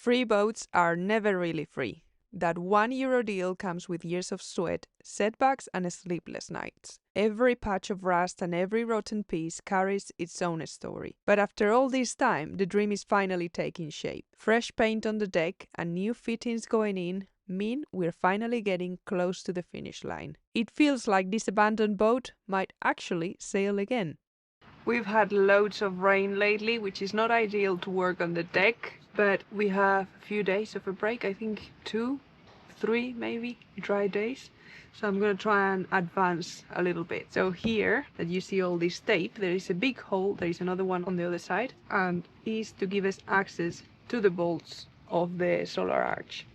Free boats are never really free. That €1 deal comes with years of sweat, setbacks, and sleepless nights. Every patch of rust and every rotten piece carries its own story. But after all this time, the dream is finally taking shape. Fresh paint on the deck and new fittings going in mean we're finally getting close to the finish line. It feels like this abandoned boat might actually sail again. We've had loads of rain lately, which is not ideal to work on the deck, but we have a few days of a break, I think 2, 3 maybe dry days. So I'm gonna try and advance a little bit. So here that you see all this tape, there is a big hole, there is another one on the other side, and is to give us access to the bolts of the solar arch.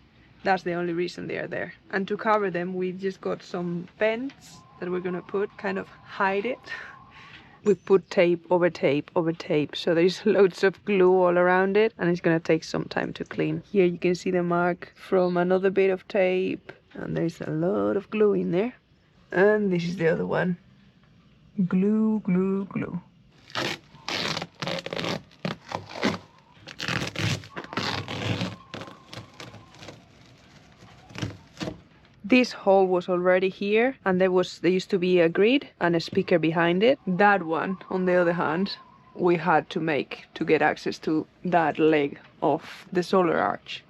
That's the only reason they are there. And to cover them, we've just got some vents that we're gonna put, kind of hide it. We put tape over tape over tape, so there's loads of glue all around it, and it's gonna take some time to clean. Here you can see the mark from another bit of tape, and there's a lot of glue in there. And this is the other one. Glue, glue, glue. This hole was already here, and there used to be a grid and a speaker behind it. That one, on the other hand, we had to make to get access to that leg of the solar arch.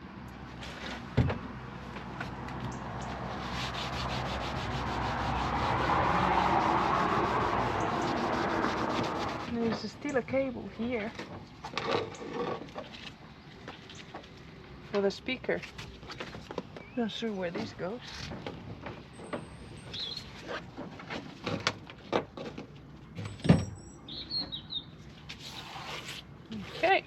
There's still a cable here for the speaker. Not sure where this goes. Okay.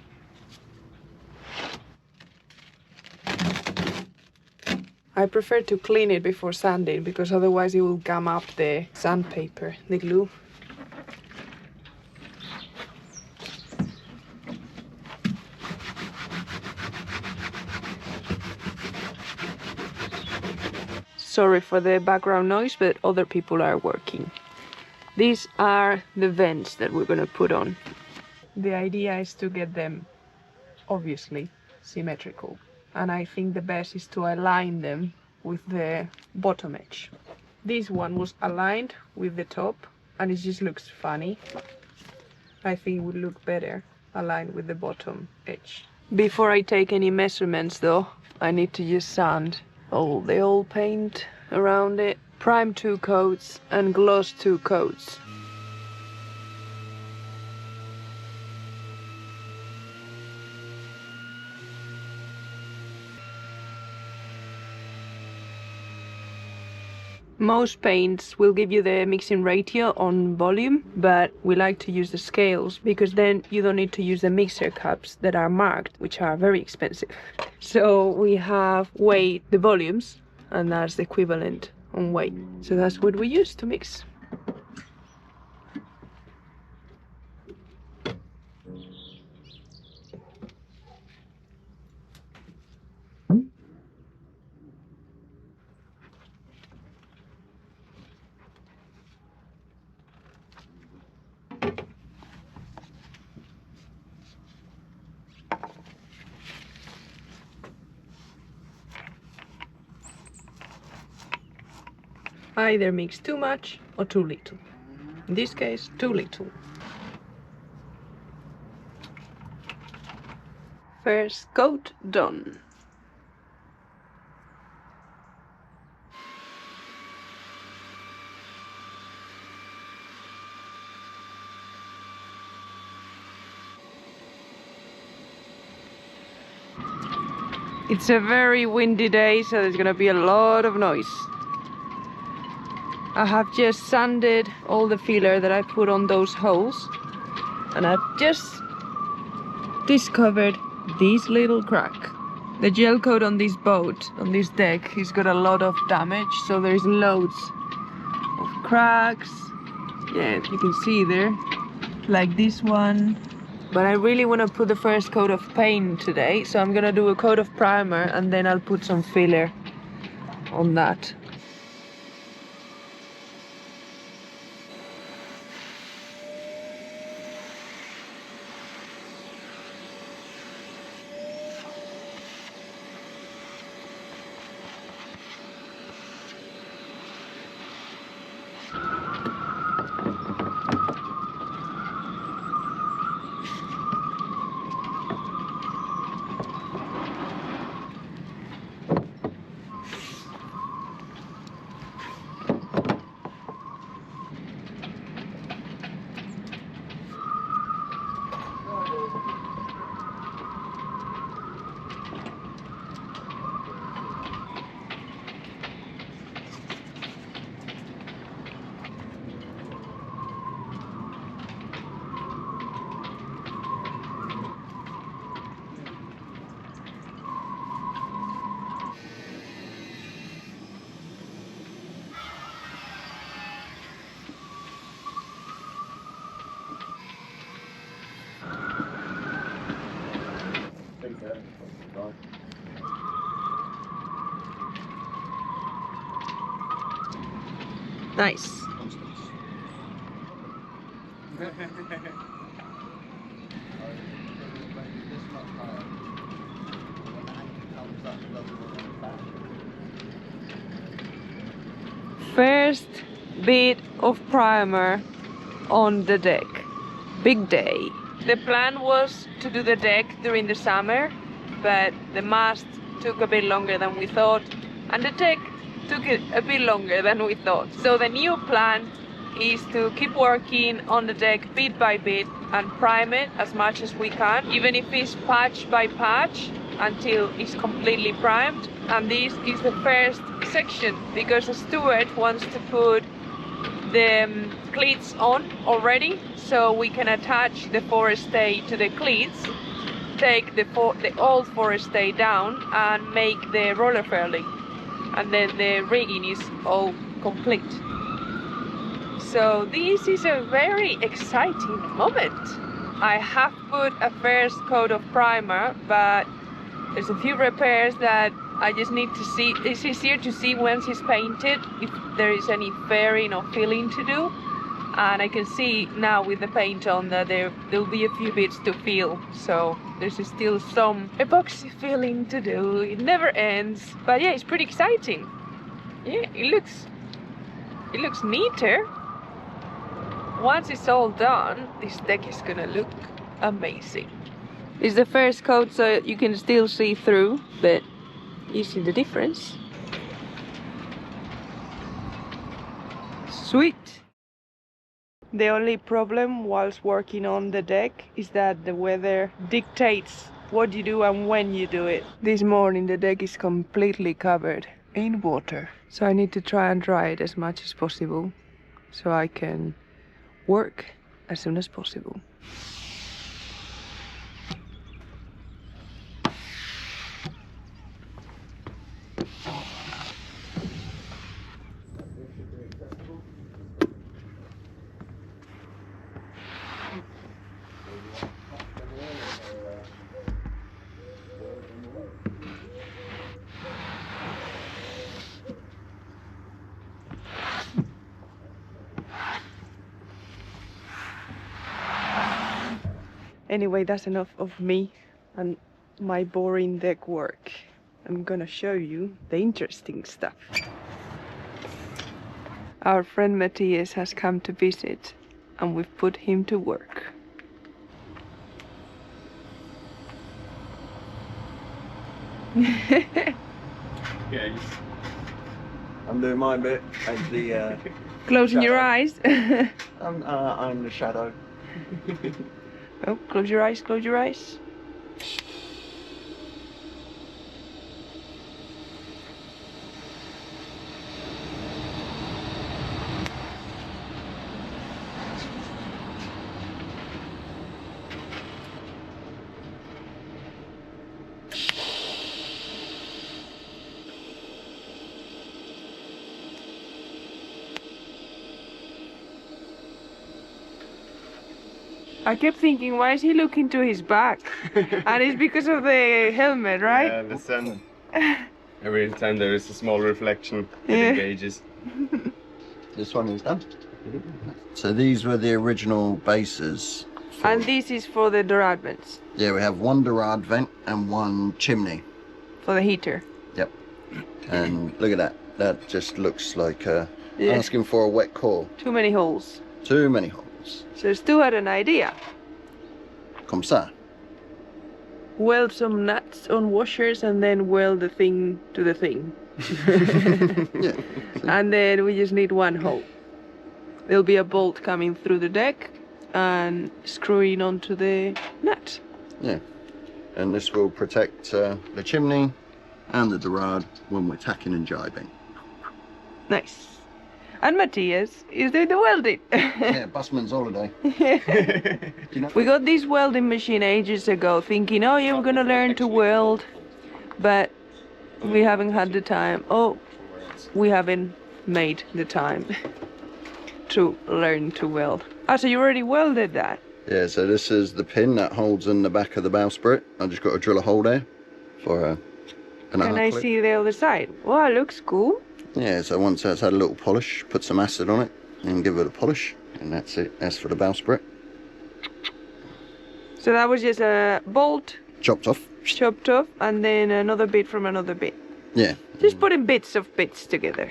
I prefer to clean it before sanding because otherwise it will gum up the sandpaper, the glue. Sorry for the background noise, but other people are working. These are the vents that we're gonna put on. The idea is to get them obviously symmetrical, and I think the best is to align them with the bottom edge. This one was aligned with the top and it just looks funny. I think it would look better aligned with the bottom edge. Before I take any measurements though, I need to just sand all the old paint around it, prime 2 coats and gloss 2 coats. Most paints will give you the mixing ratio on volume, but we like to use the scales because then you don't need to use the mixer cups that are marked, which are very expensive. So we have weighed the volumes, and that's the equivalent on weight. So that's what we use to mix. Either mix too much or too little. In this case, too little. First coat done. It's a very windy day, so there's gonna be a lot of noise. I have just sanded all the filler that I put on those holes, and I've just discovered this little crack. The gel coat on this boat, on this deck, has got a lot of damage, so there's loads of cracks. Yeah, you can see there, like this one. But I really want to put the first coat of paint today, so I'm gonna do a coat of primer and then I'll put some filler on that. Nice. First bit of primer on the deck. Big day. The plan was to do the deck during the summer, but the mast took a bit longer than we thought, and the deck took it a bit longer than we thought. So the new plan is to keep working on the deck bit by bit and prime it as much as we can, even if it's patch by patch, until it's completely primed. And this is the first section because the steward wants to put the cleats on already, so we can attach the forestay to the cleats, take the old forestay down and make the roller furling, and then the rigging is all complete. So this is a very exciting moment. I have put a first coat of primer, but there's a few repairs that I just need to see. It's easier to see once it's painted if there is any fairing or filling to do. And I can see now with the paint on that there'll be a few bits to fill. So there's still some epoxy filling to do. It never ends. But yeah, it's pretty exciting. Yeah, it looks neater. Once it's all done, this deck is gonna look amazing. It's the first coat, so you can still see through, but you see the difference. Sweet! The only problem whilst working on the deck is that the weather dictates what you do and when you do it. This morning the deck is completely covered in water, so I need to try and dry it as much as possible so I can work as soon as possible. Anyway, that's enough of me and my boring deck work. I'm gonna show you the interesting stuff. Our friend Matthias has come to visit and we've put him to work. Yeah, I'm doing my bit as the Closing your eyes. I'm the shadow. Oh, close your eyes, close your eyes. I kept thinking, why is he looking to his back? And it's because of the helmet, right? Yeah, the sun. Every time there is a small reflection, it engages. This one is done. So these were the original bases. And this is for the Dorad vents? Yeah, we have one Dorad vent and one chimney. For the heater? Yep. And look at that. That just looks like asking for a wet core. Too many holes. Too many holes. So Stu had an idea. Comme ça. Weld some nuts on washers and then weld the thing to the thing. Yeah. And then we just need one hole. There'll be a bolt coming through the deck and screwing onto the nut. Yeah. And this will protect the chimney and the Dorad when we're tacking and jibing. Nice. And Matthias is doing the welding. Yeah, busman's holiday. You know? We got this welding machine ages ago, thinking, oh yeah, we're gonna learn to weld, but we haven't had the time. Oh, we haven't made the time to learn to weld. Ah, so you already welded that? Yeah, so this is the pin that holds in the back of the bowsprit. I just got to drill a hole there for an Can I see the other side? Wow, looks cool. Yeah, so once that's had a little polish, put some acid on it and give it a polish, and that's it. That's for the bowsprit. So that was just a bolt Chopped off. chopped off and then another bit from another bit. Yeah. Just putting bits of bits together.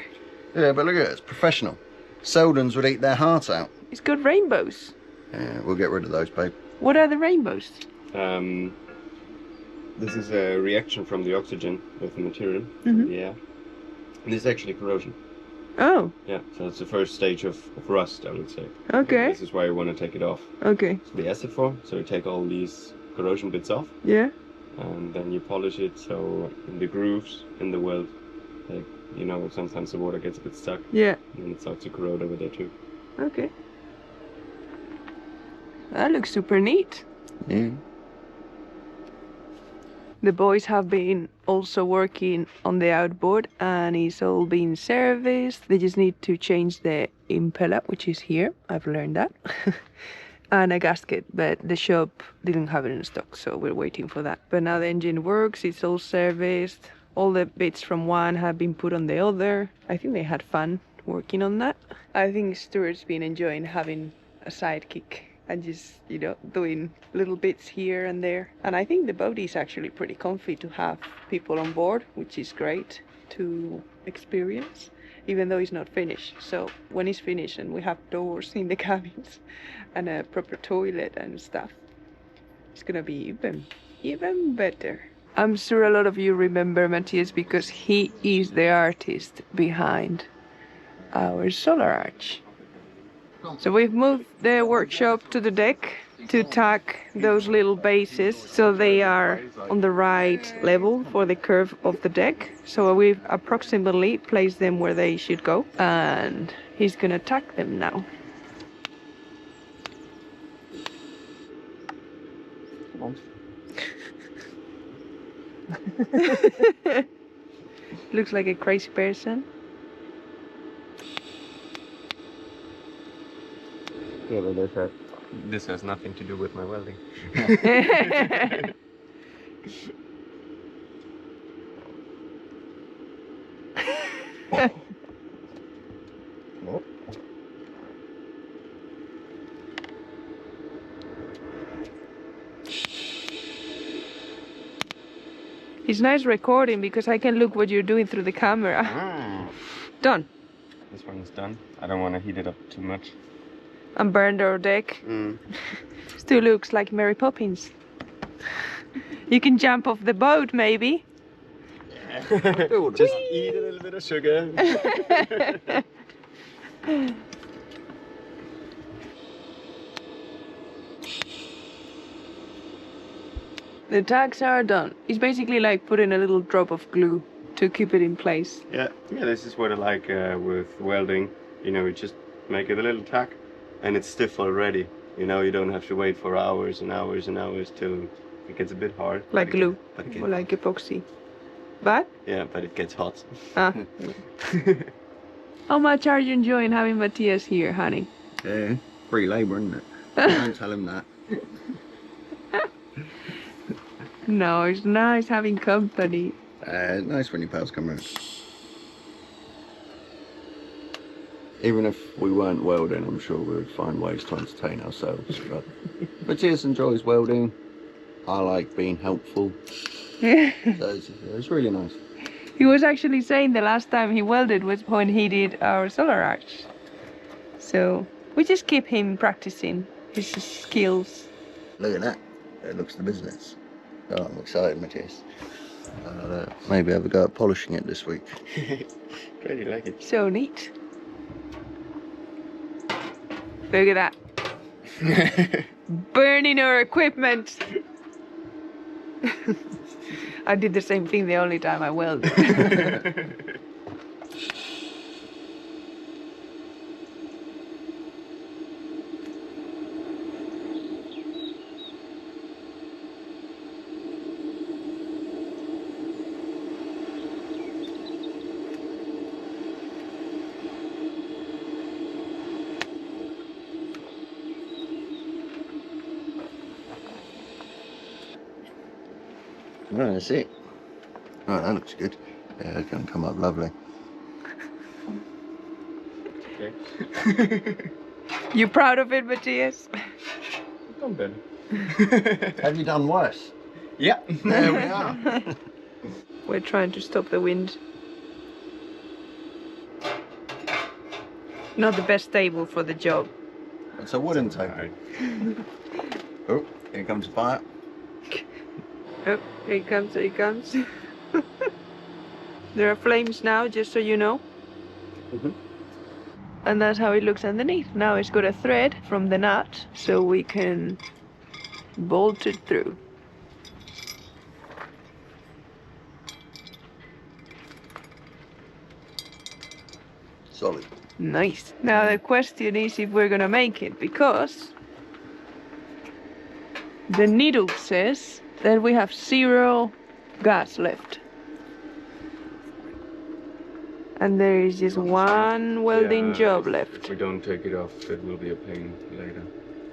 Yeah, but look at it, it's professional. Seldons would eat their heart out. It's got rainbows. Yeah, we'll get rid of those, babe. What are the rainbows? This is a reaction from the oxygen with the material, Mhm. the air. And this is actually corrosion. Oh, Yeah, so it's the first stage of rust, I would say. okay. This is why you want to take it off. Okay. So the acid form, so you take all these corrosion bits off, Yeah. and then you polish it so in the grooves in the weld, like, you know, sometimes the water gets a bit stuck, Yeah. and then it starts to corrode over there too. Okay. That looks super neat. Yeah. The boys have been also working on the outboard and it's all been serviced. They just need to change the impeller, which is here. I've learned that. And a gasket, but the shop didn't have it in stock, so we're waiting for that. But now the engine works, it's all serviced. All the bits from one have been put on the other. I think they had fun working on that. I think Stuart's been enjoying having a sidekick and just, you know, doing little bits here and there. And I think the boat is actually pretty comfy to have people on board, which is great to experience, even though it's not finished. So when it's finished and we have doors in the cabins and a proper toilet and stuff, it's gonna be even better. I'm sure a lot of you remember Matthias because he is the artist behind our solar arch. So we've moved the workshop to the deck to tack those little bases so they are on the right level for the curve of the deck. So we've approximately placed them where they should go, and he's gonna tack them now. Looks like a crazy person. Yeah, but this has nothing to do with my welding. It's nice recording because I can look what you're doing through the camera. Done. This one is done. I don't want to heat it up too much. And burned our deck. Still looks like Mary Poppins. You can jump off the boat, maybe. Just eat a little bit of sugar. The tags are done. It's basically like putting a little drop of glue to keep it in place. Yeah, this is what I like with welding. You know, you just make it a little tack and it's stiff already. You know, you don't have to wait for hours and hours and hours till it gets a bit hard. Like glue, or like epoxy. But? Yeah, but it gets hot. Ah. How much are you enjoying having Matthias here, honey? Yeah, free labour, isn't it? Don't tell him that. No, it's nice having company. Nice when your pals come round. Even if we weren't welding, I'm sure we would find ways to entertain ourselves. But Matthias enjoys welding. I like being helpful. So it's really nice. He was actually saying the last time he welded was when he did our solar arch. So we just keep him practicing his skills. Look at that. It looks the business. Oh, I'm excited, Matthias. Maybe have a go at polishing it this week. Great, you like it. So neat. Look at that. Burning our equipment. I did the same thing the only time I welded. Right, that's it. Right, that looks good. Yeah, it's going to come up lovely. okay. You proud of it, Matthias? I've done better. Have you done worse? Yeah. There we are. We're trying to stop the wind. Not the best table for the job. It's a wooden table. Alright. Oh, here comes the fire. Oh, here it comes, here it comes. There are flames now, just so you know. Mhm. And that's how it looks underneath. Now it's got a thread from the nut, so we can bolt it through. Solid. Nice. Now the question is if we're gonna make it, because the needle says that we have 0 gas left. And there is just one welding Yeah, job if left. we don't take it off, it will be a pain later.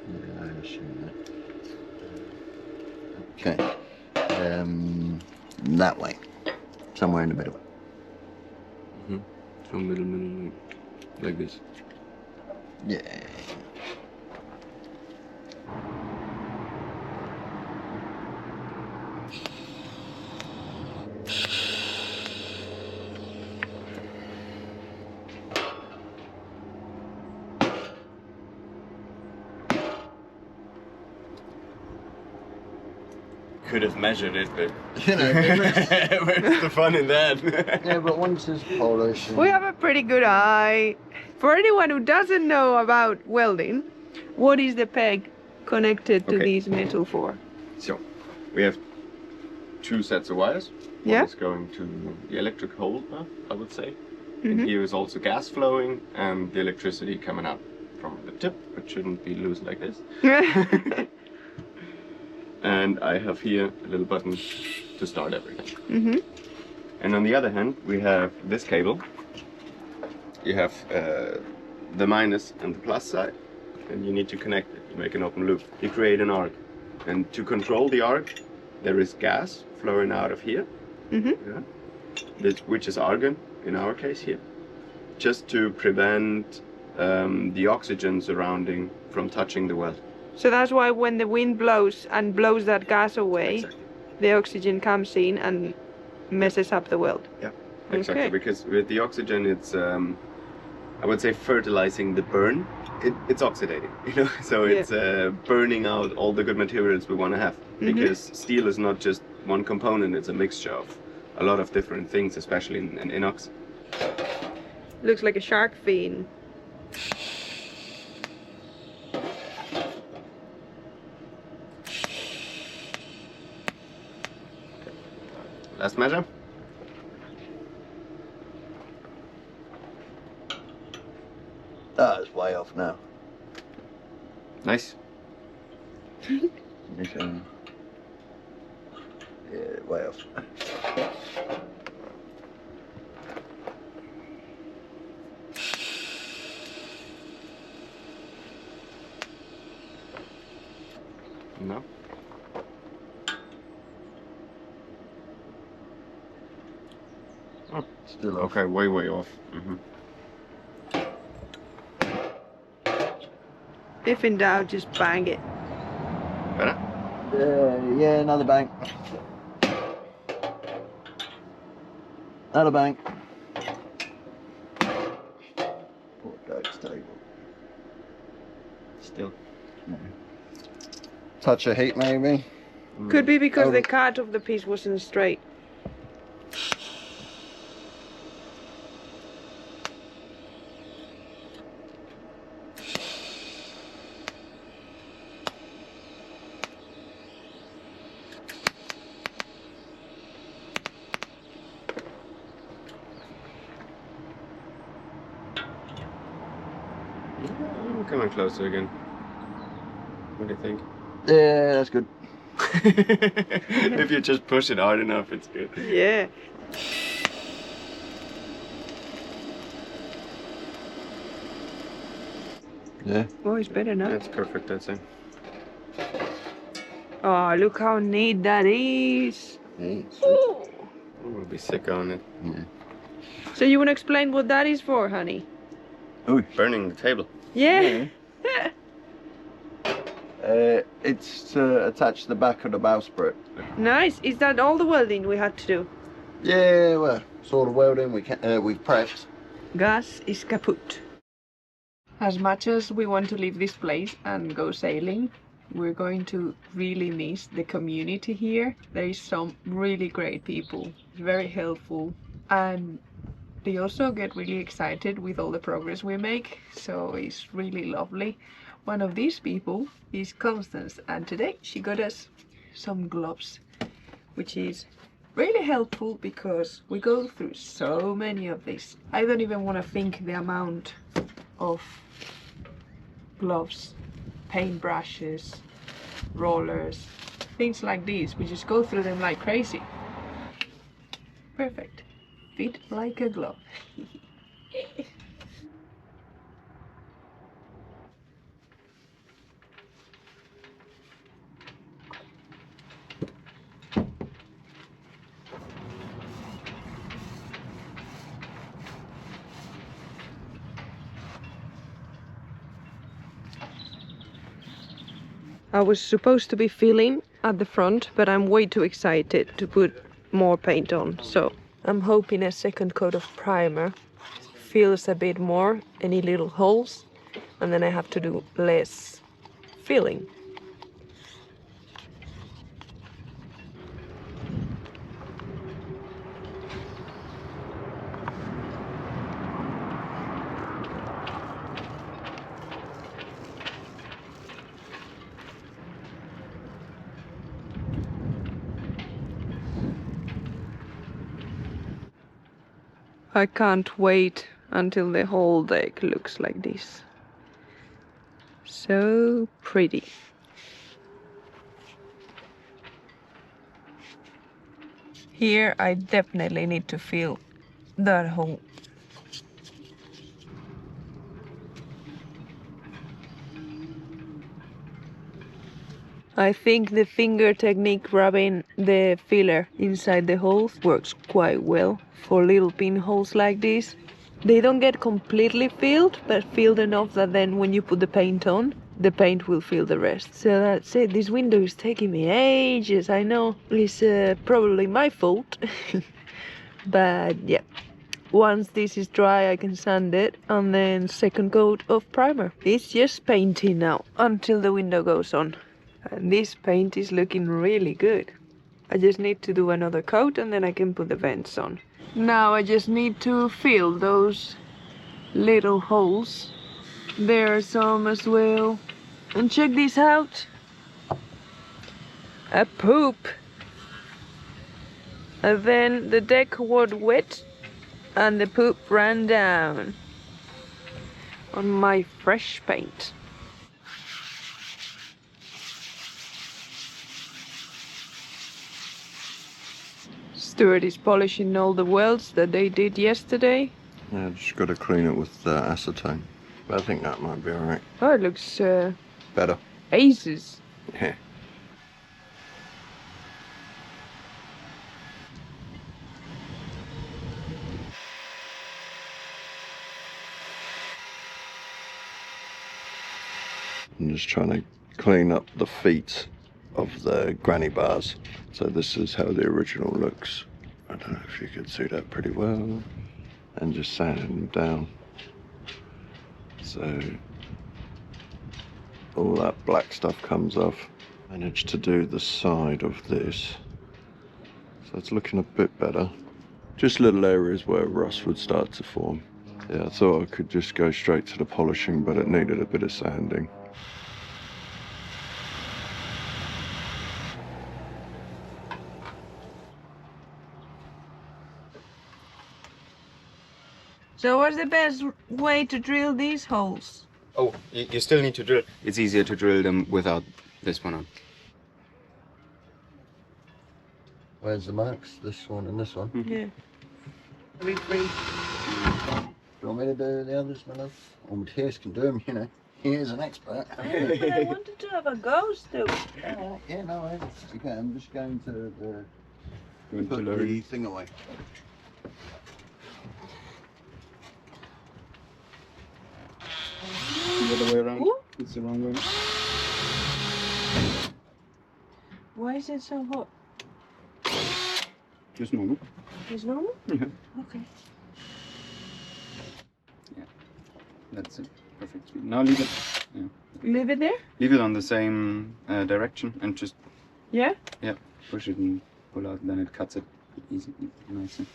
Yeah, I assume that. Okay. That way. Somewhere in the middle. So middle, like this. Yeah. Could have measured it, but You know, where's the fun in that? yeah, but once it's polished. We have a pretty good eye. For anyone who doesn't know about welding, what is the peg connected to Okay. these metal for? So, we have 2 sets of wires. Yeah. One is going to the electric holder, I would say. Mhm. And here is also gas flowing and the electricity coming out from the tip, which shouldn't be loose like this. And I have here a little button to start everything. Mm-hmm. And on the other hand, we have this cable. You have the minus and the plus side, and you need to connect it. You make an open loop. You create an arc. And to control the arc, there is gas flowing out of here, Mm-hmm. which is argon in our case here, just to prevent the oxygen surrounding from touching the weld. So that's why when the wind blows and blows that gas away, Exactly. the oxygen comes in and messes up the weld. Yeah, exactly. Okay. Because with the oxygen, it's I would say fertilizing the burn. It's oxidating, you know. So Yeah. it's burning out all the good materials we want to have. Because steel is not just one component; it's a mixture of a lot of different things, especially in inox. Looks like a shark fin. Last measure. Ah, it's way off now. Nice. It's, yeah, way off. No. Oh, Still off. okay, way off. If in doubt, just bang it. Better? Yeah, another bank. Another bank. Poor Doug's table. Still. Touch of heat, maybe. Could be because Oh. the cut of the piece wasn't straight. Coming closer again. What do you think? Yeah, that's good. If you just push it hard enough, it's good. Yeah. Yeah. Oh, it's better now. That's perfect, I'd say. Oh, look how neat that is. Yeah. Ooh. We'll be sick on it. Yeah. So you want to explain what that is for, honey? Ooh, burning the table. Yeah. It's to attach the back of the bowsprit. Nice. Is that all the welding we had to do? Yeah, well, sort of welding we've prepped. Gas is kaput. As much as we want to leave this place and go sailing, we're going to really miss the community here. There is some really great people, very helpful, and they also get really excited with all the progress we make, so it's really lovely. One of these people is Constance, and today she got us some gloves, which is really helpful because we go through so many of these. I don't even want to think the amount of gloves, paintbrushes, rollers, things like these. We just go through them like crazy. Perfect. Fit like a glove. I was supposed to be filling at the front, but I'm way too excited to put more paint on, so I'm hoping a second coat of primer fills a bit more any little holes, and then I have to do less filling. I can't wait until the whole deck looks like this. So pretty. Here I definitely need to fill that hole. I think the finger technique rubbing the filler inside the holes works quite well for little pinholes like this. They don't get completely filled, but filled enough that then when you put the paint on, the paint will fill the rest. So that's it. This window is taking me ages, I know. It's probably my fault. But yeah, once this is dry I can sand it and then second coat of primer. It's just painting now until the window goes on. And this paint is looking really good. I just need to do another coat and then I can put the vents on. Now I just need to fill those little holes. There are some as well. And check this out. A poop. And then the deck was wet and the poop ran down on my fresh paint. Stuart is polishing all the welds that they did yesterday. Yeah, just got to clean it with acetone. But I think that might be alright. Oh, it looks Better. aces. Yeah. I'm just trying to clean up the feet of the granny bars. So this is how the original looks. I don't know if you can see that pretty well. And just sanding them down. So all that black stuff comes off. Managed to do the side of this. So it's looking a bit better. Just little areas where rust would start to form. Yeah, I thought I could just go straight to the polishing, but it needed a bit of sanding. So what's the best way to drill these holes? Oh, you still need to drill. It's easier to drill them without this one on. Where's the marks? This one and this one. Yeah. Do you want me to do the others, my love? Or Matthias can do them, you know. He is an expert. But I wanted to have a go still. Yeah, no, okay, I'm just going to Going to put learn. the thing away. other way around. Ooh. It's the wrong way. Why is it so hot? Just normal. It's normal? Yeah. Okay. Yeah. That's it. Perfect speed. Now leave it. Yeah. Leave it there? Leave it on the same direction and just Yeah? push it and pull out. Then it cuts it easy, nicely.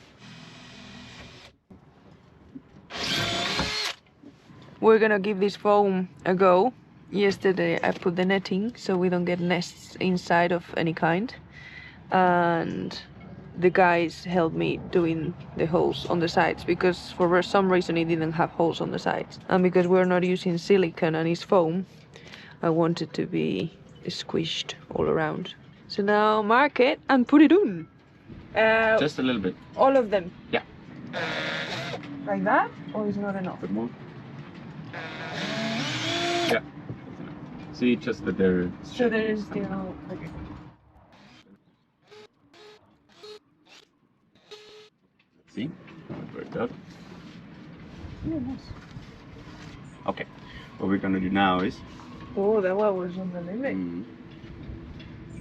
We're gonna give this foam a go. Yesterday I put the netting so we don't get nests inside of any kind. And the guys helped me doing the holes on the sides because for some reason it didn't have holes on the sides. And because we're not using silicone and it's foam, I want it to be squished all around. So now mark it and put it on. Just a little bit. All of them? Yeah. Like that? Or is not enough? A bit more. Yeah. See, just that there. So there is still... Okay. See? Worked out. Yeah, nice. Okay. What we're gonna do now is Oh, that one was on the limit.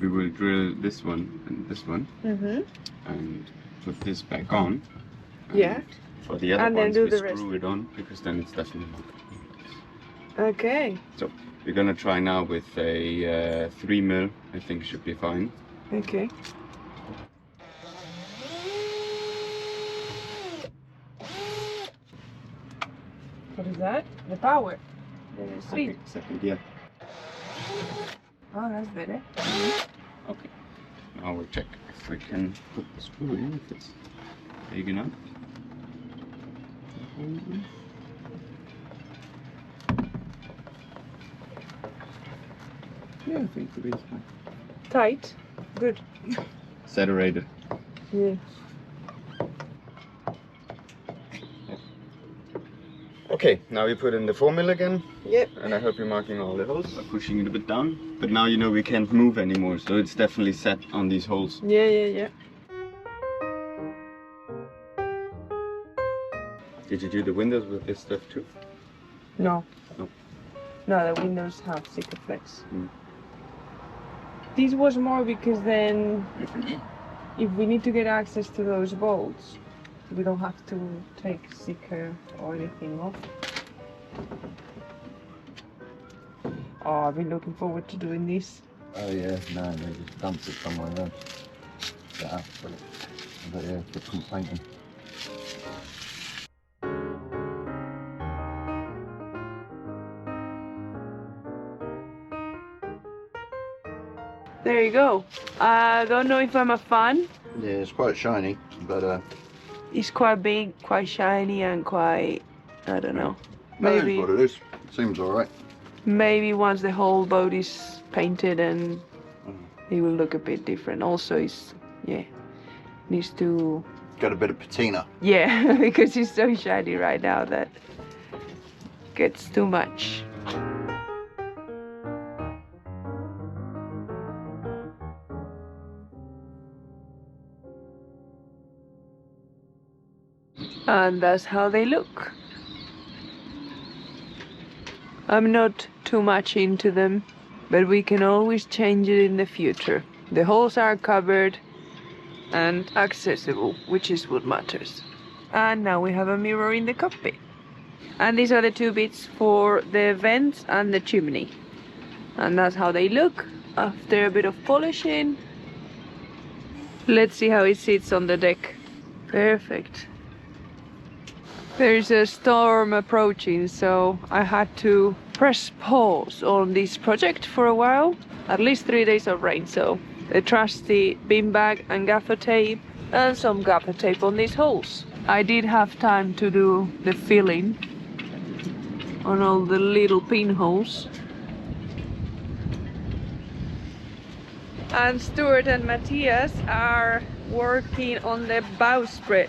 we will drill this one and this one Mm-hmm. and put this back on. Yeah. For the other And then ones, do we the screw rest. it on because then it's definitely not. Okay. So we're gonna try now with a 3 mil. I think should be fine. Okay. What is that? The power. The speed. Second gear. Oh, that's better. Okay. Now we'll check if we can put the screw in, if it's big enough. Yeah, I think it is fine. Tight. Good. Saturated. Yeah. Okay, now we put in the 4 mil again. Yep. And I hope you're marking all the holes by pushing it a bit down. But now you know we can't move anymore, so it's definitely set on these holes. Yeah, yeah, yeah. Did you do the windows with this stuff too? No. No. No, the windows have Sikaflex. Mm. This was more because then if we need to get access to those bolts, we don't have to take Sika or anything off. Oh, I've been looking forward to doing this. Oh yeah, no, they just dumped it somewhere else. Yeah, but yeah, put some painting. There you go. I don't know if I'm a fan. Yeah, it's quite shiny, but It's quite big, quite shiny, and quite, I don't know. that is Maybe, what it is. Seems alright. maybe once the whole boat is painted and it will look a bit different. Also, it's, yeah, needs to, Got a bit of patina. yeah, because it's so shiny right now that gets too much. And that's how they look. I'm not too much into them, but we can always change it in the future. The holes are covered and accessible, which is what matters. And now we have a mirror in the cockpit. And these are the two bits for the vents and the chimney. And that's how they look after a bit of polishing. Let's see how it sits on the deck. Perfect. There's a storm approaching, so I had to press pause on this project for a while. At least 3 days of rain, so the trusty bin bag and gaffer tape and some gaffer tape on these holes. I did have time to do the filling on all the little pinholes. And Stuart and Matthias are working on the bowsprit.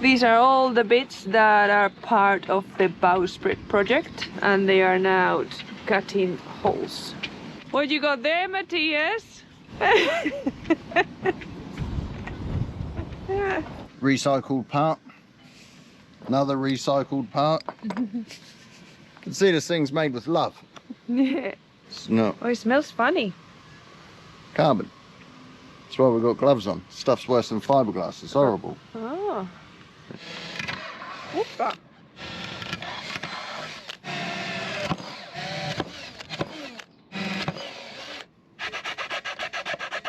These are all the bits that are part of the bowsprit project, and they are now cutting holes. What you got there, Matthias? Recycled part. Another recycled part. You can see this thing's made with love. Yeah. It's not Oh, it smells funny. carbon. That's why we've got gloves on. Stuff's worse than fiberglass. It's horrible. Oh. Opa.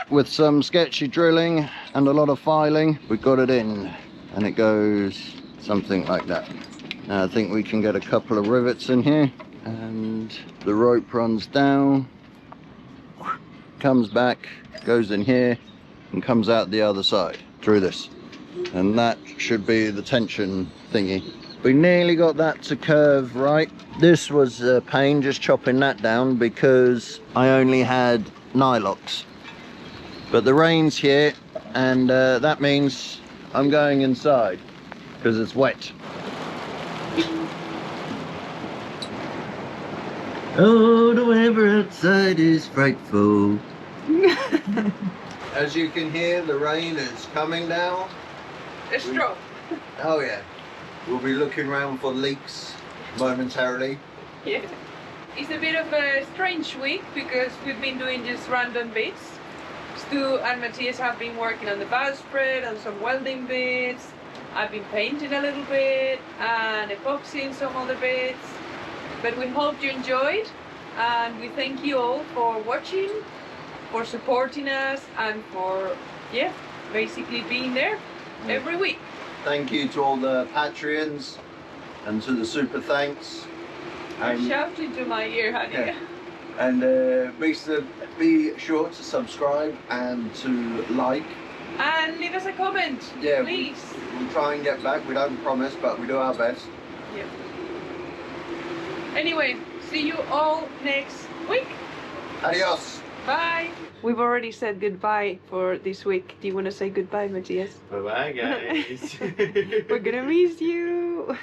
With some sketchy drilling and a lot of filing, we got it in, and it goes something like that. Now I think we can get a couple of rivets in here, and the rope runs down, comes back, goes in here, and comes out the other side through this. And that should be the tension thingy. We nearly got that to curve right. This was a pain just chopping that down because I only had nylox. But the rain's here, and that means I'm going inside because it's wet. Oh, the weather outside is frightful. As you can hear, the rain is coming down. It's strong. Oh yeah. We'll be looking around for leaks momentarily. Yeah. It's a bit of a strange week because we've been doing just random bits. Stu and Matthias have been working on the bow spread and some welding bits. I've been painting a little bit and epoxying some other bits. But we hope you enjoyed, and we thank you all for watching, for supporting us, and for, yeah, basically being there every week. Thank you to all the Patreons and to the super thanks. You're shouting to my ear, honey. Yeah. And be sure to subscribe and to like. And leave us a comment, Yeah, please. We'll try and get back. We don't promise, but we do our best. Yeah. Anyway, see you all next week. Adios. Bye. We've already said goodbye for this week. Do you want to say goodbye, Matthias? Bye bye, guys. We're gonna miss you.